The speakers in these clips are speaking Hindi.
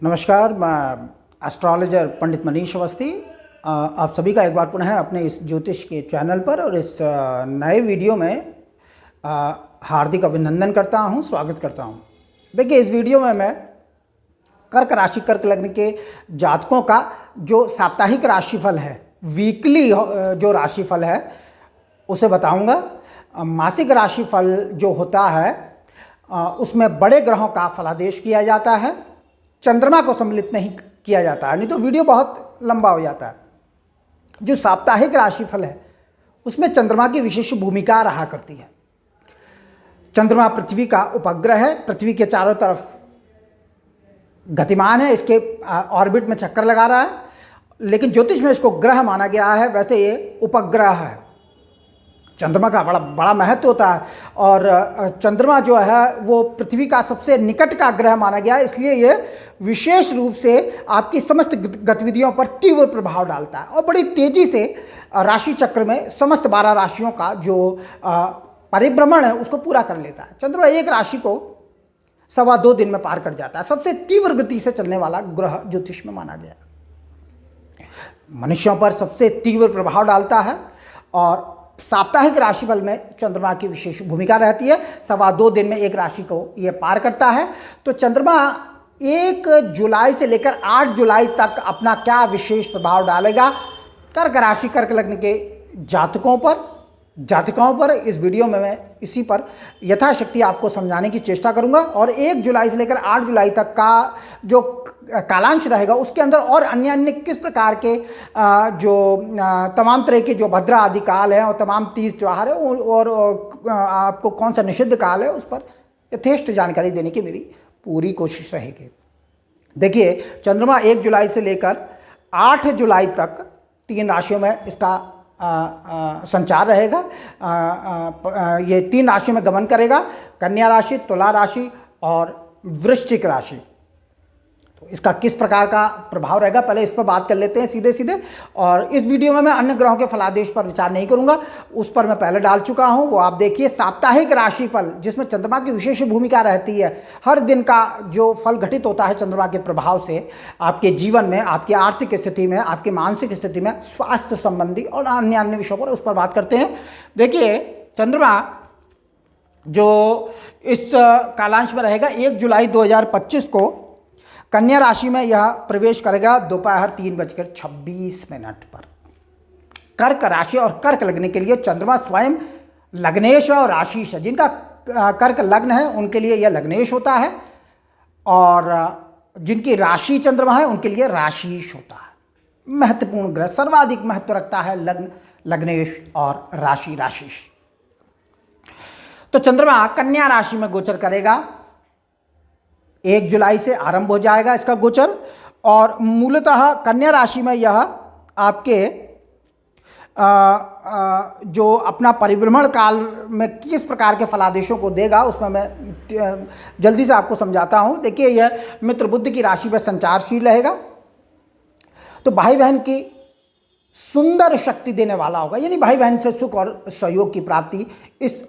नमस्कार, मैं एस्ट्रोलॉजर पंडित मनीष अवस्थी आप सभी का एक बार पुनः अपने इस ज्योतिष के चैनल पर और इस नए वीडियो में हार्दिक अभिनंदन करता हूं, स्वागत करता हूं। देखिए, इस वीडियो में मैं कर्क राशि, कर्क लग्न के जातकों का जो साप्ताहिक राशिफल है, वीकली जो राशिफल है उसे बताऊंगा। मासिक राशिफल जो होता है उसमें बड़े ग्रहों का फलादेश किया जाता है, चंद्रमा को सम्मिलित नहीं किया जाता है, नहीं तो वीडियो बहुत लंबा हो जाता है। जो साप्ताहिक राशिफल है उसमें चंद्रमा की विशेष भूमिका रहा करती है। चंद्रमा पृथ्वी का उपग्रह है, पृथ्वी के चारों तरफ गतिमान है, इसके ऑर्बिट में चक्कर लगा रहा है, लेकिन ज्योतिष में इसको ग्रह माना गया है। वैसे ये उपग्रह है। चंद्रमा का बड़ा महत्व होता है और चंद्रमा जो है वो पृथ्वी का सबसे निकट का ग्रह माना गया है, इसलिए ये विशेष रूप से आपकी समस्त गतिविधियों पर तीव्र प्रभाव डालता है और बड़ी तेजी से राशि चक्र में समस्त 12 राशियों का जो परिभ्रमण है उसको पूरा कर लेता है। चंद्रमा एक राशि को 2.25 दिन में पार कर जाता है। सबसे तीव्र गति से चलने वाला ग्रह ज्योतिष में माना गया है। मनुष्यों पर सबसे तीव्र प्रभाव डालता है और साप्ताहिक राशिफल में चंद्रमा की विशेष भूमिका रहती है। 2.25 दिन में एक राशि को यह पार करता है। तो चंद्रमा 1 जुलाई से लेकर 8 जुलाई तक अपना क्या विशेष प्रभाव डालेगा कर्क राशि, कर्क लग्न के जातकों पर इस वीडियो में मैं इसी पर यथाशक्ति आपको समझाने की चेष्टा करूंगा। और 1 जुलाई से लेकर 8 जुलाई तक का जो कालांश रहेगा उसके अंदर और अन्य किस प्रकार के जो तमाम तरह के जो भद्रा आदि काल है और तमाम तीज त्यौहार है और आपको कौन सा निषिद्ध काल है उस पर यथेष्ट जानकारी देने की मेरी पूरी कोशिश रहेगी। देखिए, चंद्रमा 1 जुलाई से लेकर 8 जुलाई तक 3 राशियों में इसका संचार रहेगा। ये 3 राशियों में गमन करेगा, कन्या राशि, तुला राशि और वृश्चिक राशि। तो इसका किस प्रकार का प्रभाव रहेगा पहले इस पर बात कर लेते हैं सीधे। और इस वीडियो में मैं अन्य ग्रहों के फलादेश पर विचार नहीं करूंगा, उस पर मैं पहले डाल चुका हूं। वो आप देखिए, साप्ताहिक राशिफल जिसमें चंद्रमा की विशेष भूमिका रहती है। हर दिन का जो फल घटित होता है चंद्रमा के प्रभाव से आपके जीवन में, आपकी आर्थिक स्थिति में, आपकी मानसिक स्थिति में, स्वास्थ्य संबंधी और अन्य विषयों पर उस पर बात करते हैं। देखिए, चंद्रमा जो इस कालांश में रहेगा 1 जुलाई 2025 को कन्या राशि में यह प्रवेश करेगा दोपहर 3:26 पर। कर्क राशि और कर्क लग्न के लिए चंद्रमा स्वयं लग्नेश और राशिश है। जिनका कर्क लग्न है उनके लिए यह लग्नेश होता है और जिनकी राशि चंद्रमा है उनके लिए राशिश होता है। महत्वपूर्ण ग्रह, सर्वाधिक महत्व रखता है लग्नेश और राशिश। तो चंद्रमा कन्या राशि में गोचर करेगा। 1 जुलाई से आरंभ हो जाएगा इसका गोचर और मूलतः कन्या राशि में यह आपके जो अपना परिभ्रमण काल में किस प्रकार के फलादेशों को देगा उसमें मैं जल्दी से आपको समझाता हूं। देखिए, यह मित्र बुध की राशि में संचारशील रहेगा, तो भाई बहन की सुंदर शक्ति देने वाला होगा, यानी भाई बहन से सुख और सहयोग की प्राप्ति इस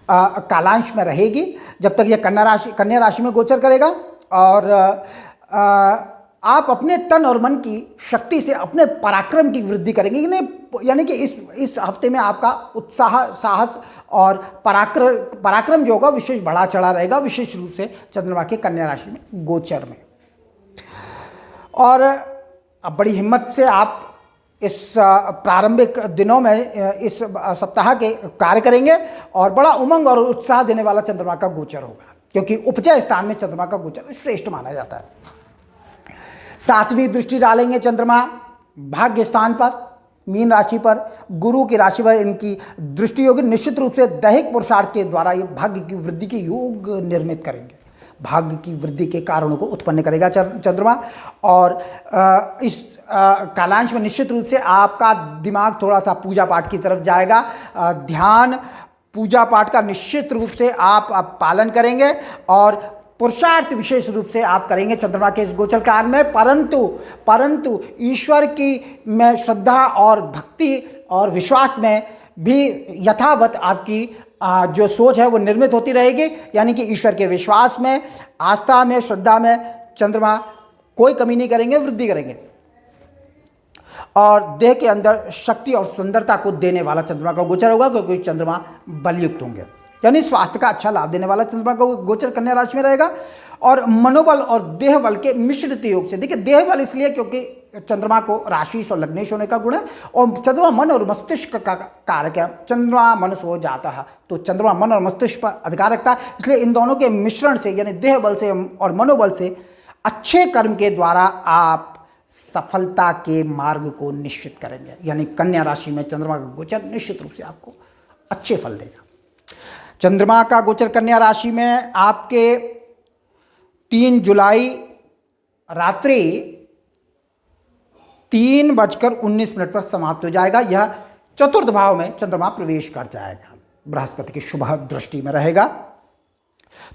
कालांश में रहेगी जब तक यह कन्या राशि में गोचर करेगा। और आप अपने तन और मन की शक्ति से अपने पराक्रम की वृद्धि करेंगे, यानी कि इस हफ्ते में आपका उत्साह, साहस और पराक्रम जो होगा विशेष बढ़ा चढ़ा रहेगा, विशेष रूप से चंद्रमा के कन्या राशि में गोचर में। और अब बड़ी हिम्मत से आप इस प्रारंभिक दिनों में इस सप्ताह के कार्य करेंगे और बड़ा उमंग और उत्साह देने वाला चंद्रमा का गोचर होगा, क्योंकि उपचय स्थान में चंद्रमा का गोचर श्रेष्ठ माना जाता है। 7वीं दृष्टि डालेंगे चंद्रमा भाग्य स्थान पर, मीन राशि पर, गुरु की राशि पर इनकी दृष्टि होगी। निश्चित रूप से दैहिक पुरुषार्थ के द्वारा ये भाग्य की वृद्धि के योग निर्मित करेंगे, भाग्य की वृद्धि के कारणों को उत्पन्न करेगा चंद्रमा। और इस कालांश में निश्चित रूप से आपका दिमाग थोड़ा सा पूजा पाठ की तरफ जाएगा। ध्यान, पूजा पाठ का निश्चित रूप से आप पालन करेंगे और पुरुषार्थ विशेष रूप से आप करेंगे चंद्रमा के इस गोचर काल में। परंतु ईश्वर की में श्रद्धा और भक्ति और विश्वास में भी यथावत आपकी जो सोच है वो निर्मित होती रहेगी, यानी कि ईश्वर के विश्वास में, आस्था में, श्रद्धा में चंद्रमा कोई कमी नहीं करेंगे, वृद्धि करेंगे। और देह के अंदर शक्ति और सुंदरता को देने वाला चंद्रमा का गोचर होगा, क्योंकि चंद्रमा बलयुक्त होंगे, यानी स्वास्थ्य का अच्छा लाभ देने वाला चंद्रमा का गोचर कन्या राशि में रहेगा। और मनोबल और देह बल के मिश्रित योग से, देखिए देह बल इसलिए क्योंकि चंद्रमा को राशि और लग्नेश होने का गुण है, और चंद्रमा मन और मस्तिष्क का कारक है। चंद्रमा मन सो जाता है, तो चंद्रमा मन और मस्तिष्क पर अधिकार रखता है। इसलिए इन दोनों के मिश्रण से, यानी देह बल से और मनोबल से, अच्छे कर्म के द्वारा आप सफलता के मार्ग को निश्चित करेंगे। यानी कन्या राशि में चंद्रमा का गोचर निश्चित रूप से आपको अच्छे फल देगा। चंद्रमा का गोचर कन्या राशि में आपके 3 जुलाई रात्रि 3:19 पर समाप्त हो जाएगा। यह चतुर्थ भाव में चंद्रमा प्रवेश कर जाएगा, बृहस्पति की शुभ दृष्टि में रहेगा।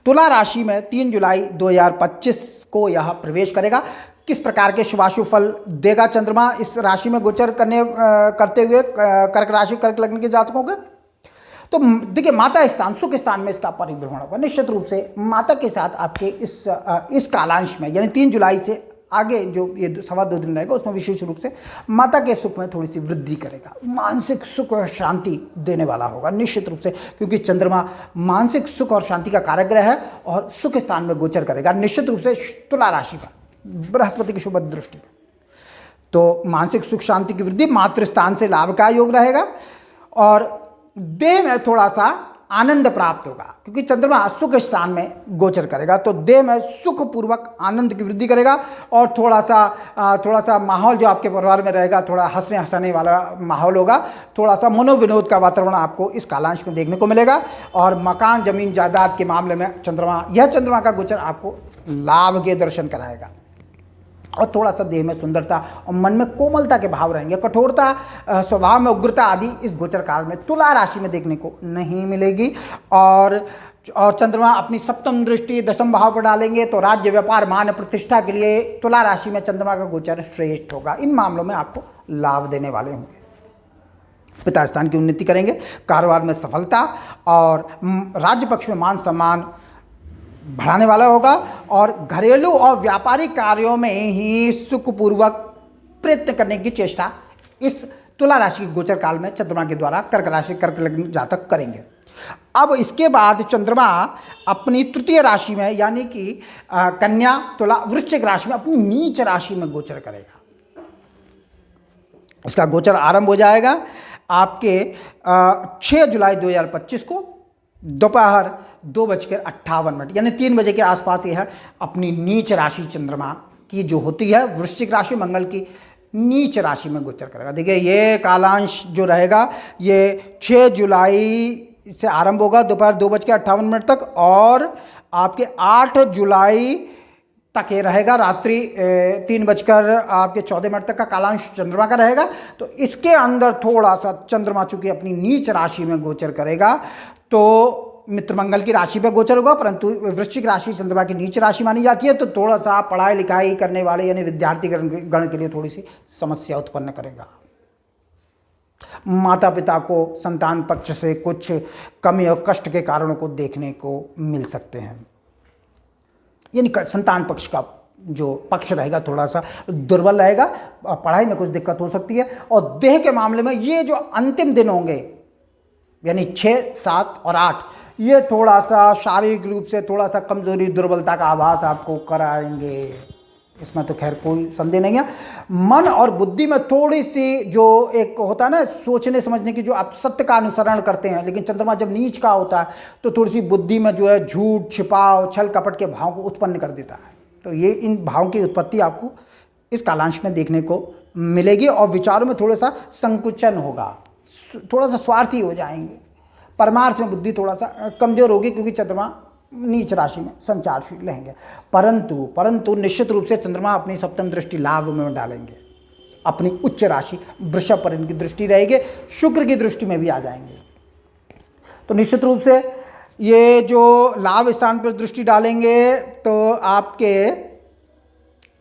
तुला राशि में 3 जुलाई 2025 को यह प्रवेश करेगा। किस प्रकार के शुभाशुभ फल देगा चंद्रमा इस राशि में गोचर करते हुए कर्क राशि, कर्क लग्न के जातकों के? तो देखिए, माता स्थान, सुख स्थान में इसका परिभ्रमण होगा। निश्चित रूप से माता के साथ आपके इस कालांश में, यानी 3 जुलाई से आगे जो ये 2.25 दिन रहेगा, उसमें विशेष रूप से माता के सुख में थोड़ी सी वृद्धि करेगा। मानसिक सुख और शांति देने वाला होगा निश्चित रूप से, क्योंकि चंद्रमा मानसिक सुख और शांति का कारक ग्रह है और सुख स्थान में गोचर करेगा निश्चित रूप से तुला राशि पर, बृहस्पति की शुभ दृष्टि में। तो मानसिक सुख शांति की वृद्धि, मातृस्थान से लाभ का योग रहेगा, और देह में थोड़ा सा आनंद प्राप्त होगा, क्योंकि चंद्रमा सुख स्थान में गोचर करेगा। तो देह में सुखपूर्वक आनंद की वृद्धि करेगा, और थोड़ा सा माहौल जो आपके परिवार में रहेगा, थोड़ा हंसने हंसाने वाला माहौल होगा, थोड़ा सा मनोविनोद का वातावरण आपको इस कालांश में देखने को मिलेगा। और मकान, जमीन, जायदाद के मामले में चंद्रमा का गोचर आपको लाभ के दर्शन कराएगा। और थोड़ा सा देह में सुंदरता और मन में कोमलता के भाव रहेंगे। कठोरता, स्वभाव में उग्रता आदि इस गोचर काल में तुला राशि में देखने को नहीं मिलेगी। और चंद्रमा अपनी सप्तम दृष्टि 10वें भाव पर डालेंगे, तो राज्य, व्यापार, मान, प्रतिष्ठा के लिए तुला राशि में चंद्रमा का गोचर श्रेष्ठ होगा। इन मामलों में आपको लाभ देने वाले होंगे। पिता स्थान की उन्नति करेंगे, कारोबार में सफलता, और राज्य पक्ष में मान सम्मान बढ़ाने वाला होगा। और घरेलू और व्यापारिक कार्यों में ही सुखपूर्वक प्रयत्न करने की चेष्टा इस तुला राशि के गोचर काल में चंद्रमा के द्वारा कर्क राशि, कर्क लग्न जातक करेंगे। अब इसके बाद चंद्रमा अपनी तृतीय राशि में, यानी कि कन्या, तुला, वृश्चिक राशि में अपनी नीच राशि में गोचर करेगा। इसका गोचर आरंभ हो जाएगा आपके 6 जुलाई 2025 को दोपहर 2:58, यानी 3 बजे के आसपास यह अपनी नीच राशि चंद्रमा की जो होती है वृश्चिक राशि, मंगल की नीच राशि में गोचर करेगा। देखिए, ये कालांश जो रहेगा ये 6 जुलाई से आरंभ होगा दोपहर 2:58 तक, और आपके 8 जुलाई तक ये रहेगा, रात्रि 3:14 तक का कालांश चंद्रमा का रहेगा। तो इसके अंदर थोड़ा सा चंद्रमा चूंकि अपनी नीच राशि में गोचर करेगा, तो मित्र मंगल की राशि पर गोचर होगा, परंतु वृश्चिक राशि चंद्रमा की नीच राशि मानी जाती है, तो थोड़ा सा पढ़ाई लिखाई करने वाले यानी विद्यार्थी गण के लिए थोड़ी सी समस्या उत्पन्न करेगा। माता पिता को संतान पक्ष से कुछ कमी और कष्ट के कारणों को देखने को मिल सकते हैं, यानी संतान पक्ष का जो पक्ष रहेगा थोड़ा सा दुर्बल रहेगा, पढ़ाई में कुछ दिक्कत हो सकती है। और देह के मामले में ये जो अंतिम दिन होंगे, यानी 6, 7 और 8, ये थोड़ा सा शारीरिक रूप से थोड़ा सा कमजोरी, दुर्बलता का आभास आपको कराएंगे, इसमें तो खैर कोई संदेह नहीं है। मन और बुद्धि में थोड़ी सी जो एक होता है ना सोचने समझने की, जो आप सत्य का अनुसरण करते हैं, लेकिन चंद्रमा जब नीच का होता है तो थोड़ी सी बुद्धि में जो है झूठ, छिपाव, छल कपट के भाव को उत्पन्न कर देता है। तो ये इन भावों की उत्पत्ति आपको इस कालांश में देखने को मिलेगी। और विचारों में थोड़ा सा संकुचन होगा, थोड़ा सा स्वार्थी हो जाएंगे, परमार्थ में बुद्धि थोड़ा सा कमजोर होगी, क्योंकि चंद्रमा नीच राशि में संचारशील रहेंगे। परंतु निश्चित रूप से चंद्रमा अपनी सप्तम दृष्टि लाभ में डालेंगे, अपनी उच्च राशि वृषभ पर इनकी दृष्टि रहेगी, शुक्र की दृष्टि में भी आ जाएंगे। तो निश्चित रूप से ये जो लाभ स्थान पर दृष्टि डालेंगे, तो आपके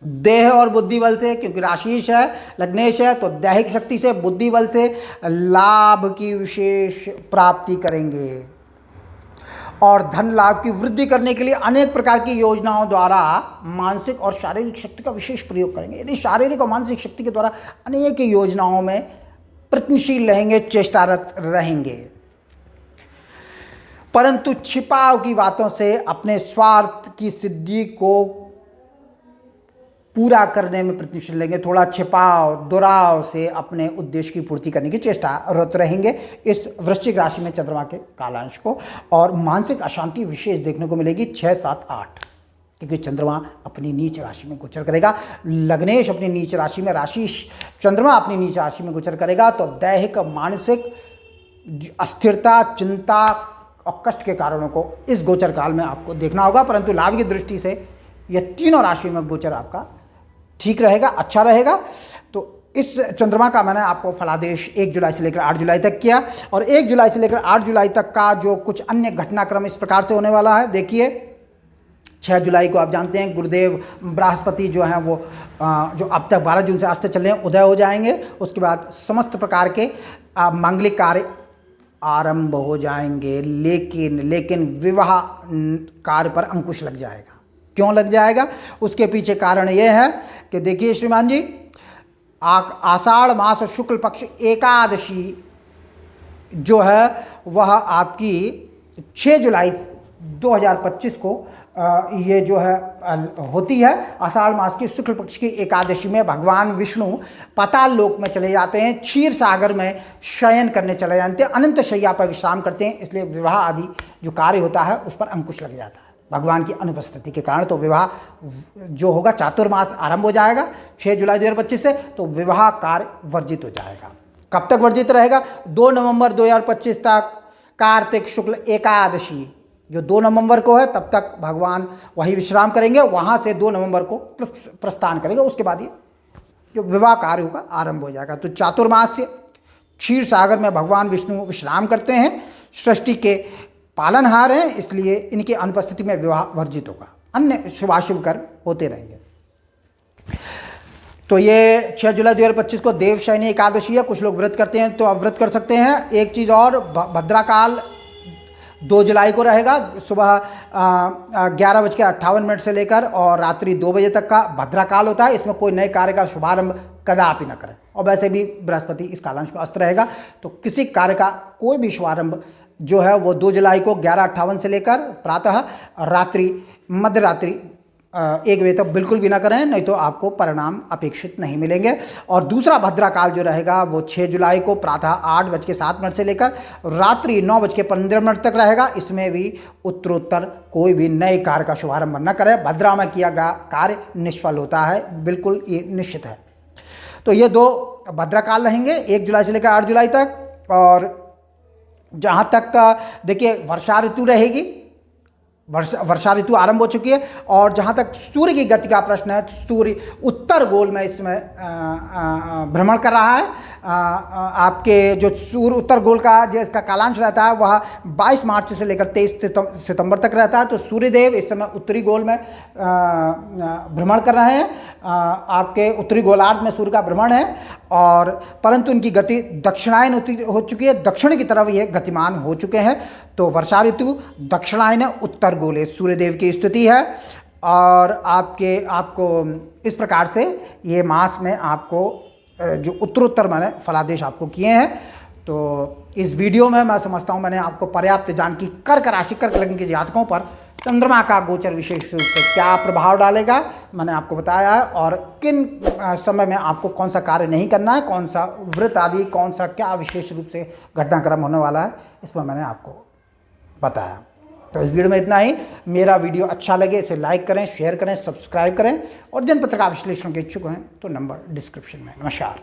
देह और बुद्धि बल से, क्योंकि राशिश है, लग्नेश है, तो दैहिक शक्ति से, बुद्धि बल से लाभ की विशेष प्राप्ति करेंगे। और धन लाभ की वृद्धि करने के लिए अनेक प्रकार की योजनाओं द्वारा मानसिक और शारीरिक शक्ति का विशेष प्रयोग करेंगे। यदि शारीरिक और मानसिक शक्ति के द्वारा अनेक योजनाओं में प्रयत्नशील रहेंगे, चेष्टारत रहेंगे, परंतु छिपाव की बातों से अपने स्वार्थ की सिद्धि को पूरा करने में प्रयत्नशील रहेंगे। थोड़ा छिपाव दुराव से अपने उद्देश्य की पूर्ति करने की चेष्टारत रहेंगे इस वृश्चिक राशि में चंद्रमा के कालांश को। और मानसिक अशांति विशेष देखने को मिलेगी 6, 7, 8, क्योंकि चंद्रमा अपनी नीच राशि में गोचर करेगा। लग्नेश अपनी नीच राशि में, राशि चंद्रमा अपनी नीच राशि में गोचर करेगा, तो दैहिक मानसिक अस्थिरता, चिंता और कष्ट के कारणों को इस गोचर काल में आपको देखना होगा। परंतु लाभ की दृष्टि से यह तीनों राशियों में गोचर आपका ठीक रहेगा, अच्छा रहेगा। तो इस चंद्रमा का मैंने आपको फलादेश 1 जुलाई से लेकर 8 जुलाई तक किया, और 1 जुलाई से लेकर 8 जुलाई तक का जो कुछ अन्य घटनाक्रम इस प्रकार से होने वाला है। देखिए 6 जुलाई को आप जानते हैं गुरुदेव बृहस्पति जो हैं वो जो अब तक 12 जून से आज तक चल रहे हैं उदय हो जाएंगे। उसके बाद समस्त प्रकार के मांगलिक कार्य आरंभ हो जाएंगे, लेकिन विवाह कार्य पर अंकुश लग जाएगा। क्यों लग जाएगा? उसके पीछे कारण यह है कि देखिए श्रीमान जी, आषाढ़ मास शुक्ल पक्ष एकादशी जो है वह आपकी 6 जुलाई 2025 को ये जो है होती है। आषाढ़ मास की शुक्ल पक्ष की एकादशी में भगवान विष्णु पाताल लोक में चले जाते हैं, क्षीर सागर में शयन करने चले जाते हैं, अनंत शैया पर विश्राम करते हैं। इसलिए विवाह आदि जो कार्य होता है उस पर अंकुश लग जाता है भगवान की अनुपस्थिति के कारण। तो विवाह जो होगा चातुर्मास आरंभ हो जाएगा 6 जुलाई 2025 से, तो विवाह कार्य वर्जित हो जाएगा। कब तक वर्जित रहेगा? 2 नवंबर 2025 तक कार्तिक शुक्ल एकादशी जो 2 नवंबर को है तब तक भगवान वही विश्राम करेंगे, वहाँ से 2 नवंबर को प्रस्थान करेंगे। उसके बाद ये जो विवाह कार्य होगा आरंभ हो जाएगा। तो चातुर्मास से क्षीर सागर में भगवान विष्णु विश्राम करते हैं, सृष्टि के पालनहार हैं, इसलिए इनकी अनुपस्थिति में विवाह वर्जित होगा। अन्य शुभाशुभ कर्म होते रहेंगे। तो ये 6 जुलाई 2025 को देवशयनी एकादशी है। कुछ लोग व्रत करते हैं तो आप व्रत कर सकते हैं। एक चीज़ और, भद्राकाल 2 जुलाई को रहेगा, सुबह 11:58 से लेकर और रात्रि 2 बजे तक का भद्राकाल होता है। इसमें कोई नए कार्य का शुभारंभ कदापि न करें, और वैसे भी बृहस्पति इस कालांश में अस्त रहेगा, तो किसी कार्य का कोई भी शुभारंभ जो है वो 2 जुलाई को 11:58 से लेकर प्रातः मध्य रात्रि 1 बजे तक बिल्कुल भी ना करें, नहीं तो आपको परिणाम अपेक्षित नहीं मिलेंगे। और दूसरा भद्राकाल जो रहेगा वो 6 जुलाई को प्रातः 8:07 से लेकर रात्रि 9:15 तक रहेगा। इसमें भी उत्तरोत्तर कोई भी नए कार्य का शुभारंभ न करें। भद्रा में किया गया कार्य निष्फल होता है, बिल्कुल ये निश्चित है। तो ये 2 भद्राकाल रहेंगे 1 जुलाई से लेकर 8 जुलाई तक। और जहाँ तक देखिए वर्षा ऋतु रहेगी, वर्षा ऋतु आरंभ हो चुकी है। और जहाँ तक सूर्य की गति का प्रश्न है, सूर्य उत्तर गोल में इसमें भ्रमण कर रहा है। आपके जो सूर्य उत्तर गोल का जो इसका कालांश रहता है वह 22 मार्च से लेकर 23 सितंबर तक रहता है। तो सूर्यदेव इस समय उत्तरी गोल में भ्रमण कर रहे हैं। आपके उत्तरी गोलार्ध में सूर्य का भ्रमण है, और परंतु इनकी गति दक्षिणायन हो चुकी है, दक्षिण की तरफ ये गतिमान हो चुके हैं। तो वर्षा ऋतु दक्षिणायन उत्तर गोले सूर्यदेव की स्थिति है। और आपको इस प्रकार से ये मास में आपको जो उत्तरोत्तर मैंने फलादेश आपको किए हैं। तो इस वीडियो में मैं समझता हूँ मैंने आपको पर्याप्त जानकारी कर्क राशि, कर्क लग्न के जातकों पर चंद्रमा का गोचर विशेष रूप से क्या प्रभाव डालेगा मैंने आपको बताया है, और किन समय में आपको कौन सा कार्य नहीं करना है, कौन सा व्रत आदि, कौन सा क्या विशेष रूप से घटनाक्रम होने वाला है, इसमें मैंने आपको बताया। तो इस वीडियो में इतना ही। मेरा वीडियो अच्छा लगे इसे लाइक करें, शेयर करें, सब्सक्राइब करें, और जनपत्रिका विश्लेषण के इच्छुक हैं तो नंबर डिस्क्रिप्शन में। नमस्कार।